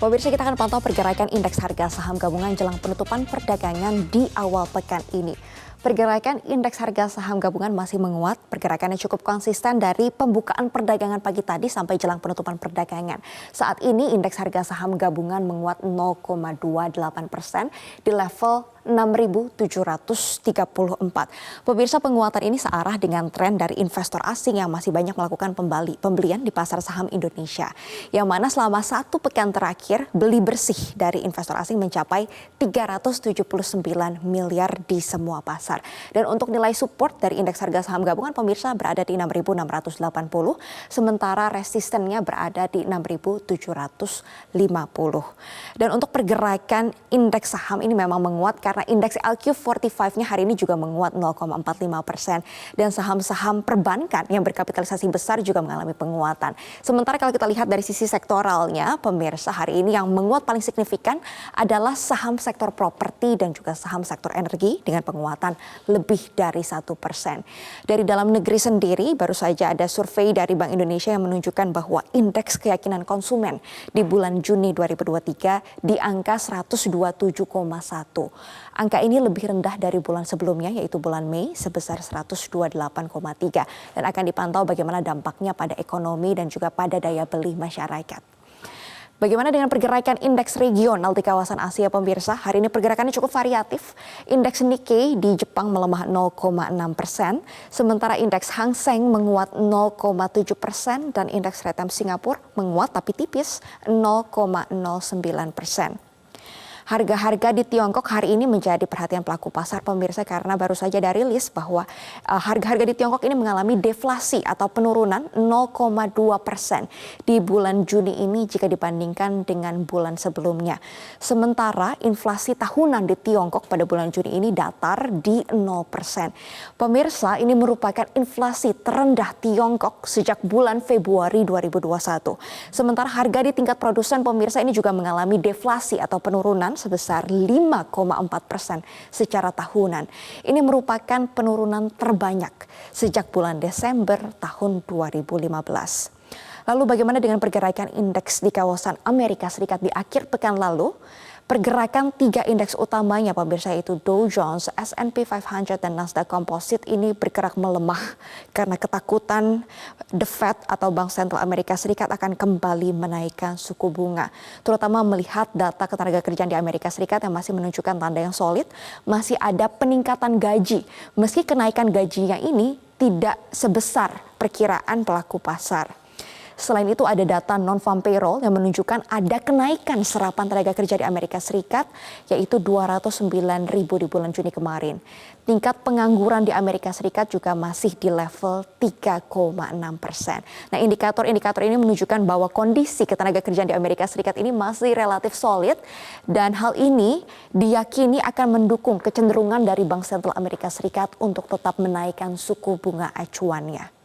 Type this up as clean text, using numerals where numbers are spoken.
Pemirsa, kita akan pantau pergerakan indeks harga saham gabungan jelang penutupan perdagangan di awal pekan ini. Pergerakan indeks harga saham gabungan masih menguat, pergerakannya cukup konsisten dari pembukaan perdagangan pagi tadi sampai jelang penutupan perdagangan. Saat ini indeks harga saham gabungan menguat 0,28% di level 6.734. Pemirsa, penguatan ini searah dengan tren dari investor asing yang masih banyak melakukan pembelian di pasar saham Indonesia. Yang mana selama satu pekan terakhir beli bersih dari investor asing mencapai 379 miliar di semua pasar. Dan untuk nilai support dari indeks harga saham gabungan pemirsa berada di 6.680, sementara resistennya berada di 6.750. Dan untuk pergerakan indeks saham ini memang menguat karena indeks LQ45-nya hari ini juga menguat 0,45%. Dan saham-saham perbankan yang berkapitalisasi besar juga mengalami penguatan. Sementara kalau kita lihat dari sisi sektoralnya, pemirsa, hari ini yang menguat paling signifikan adalah saham sektor properti dan juga saham sektor energi dengan penguatan lebih dari 1%. Dari dalam negeri sendiri, baru saja ada survei dari Bank Indonesia yang menunjukkan bahwa indeks keyakinan konsumen di bulan Juni 2023 di angka 127,1. Angka ini lebih rendah dari bulan sebelumnya, yaitu bulan Mei sebesar 128,3, dan akan dipantau bagaimana dampaknya pada ekonomi dan juga pada daya beli masyarakat. Bagaimana dengan pergerakan indeks regional di kawasan Asia, pemirsa? Hari ini pergerakannya cukup variatif. Indeks Nikkei di Jepang melemah 0,6%, sementara indeks Hang Seng menguat 0,7% dan indeks Retem Singapura menguat tapi tipis 0,09%. Harga-harga di Tiongkok hari ini menjadi perhatian pelaku pasar, pemirsa, karena baru saja ada rilis bahwa harga-harga di Tiongkok ini mengalami deflasi atau penurunan 0,2% di bulan Juni ini jika dibandingkan dengan bulan sebelumnya. Sementara inflasi tahunan di Tiongkok pada bulan Juni ini datar di 0%. Pemirsa, ini merupakan inflasi terendah Tiongkok sejak bulan Februari 2021. Sementara harga di tingkat produsen, pemirsa, ini juga mengalami deflasi atau penurunan sebesar 5,4% secara tahunan. Ini merupakan penurunan terbanyak sejak bulan Desember tahun 2015. Lalu bagaimana dengan pergerakan indeks di kawasan Amerika Serikat di akhir pekan lalu? Pergerakan tiga indeks utamanya, pemirsa, yaitu Dow Jones, S&P 500, dan Nasdaq Composite ini bergerak melemah karena ketakutan The Fed atau Bank Sentral Amerika Serikat akan kembali menaikkan suku bunga. Terutama melihat data ketenagakerjaan di Amerika Serikat yang masih menunjukkan tanda yang solid, masih ada peningkatan gaji. Meski kenaikan gajinya ini tidak sebesar perkiraan pelaku pasar. Selain itu ada data non-farm payroll yang menunjukkan ada kenaikan serapan tenaga kerja di Amerika Serikat, yaitu 209.000 di bulan Juni kemarin. Tingkat pengangguran di Amerika Serikat juga masih di level 3,6%. Nah, indikator-indikator ini menunjukkan bahwa kondisi ketenaga kerjaan di Amerika Serikat ini masih relatif solid, dan hal ini diyakini akan mendukung kecenderungan dari Bank Sentral Amerika Serikat untuk tetap menaikkan suku bunga acuannya.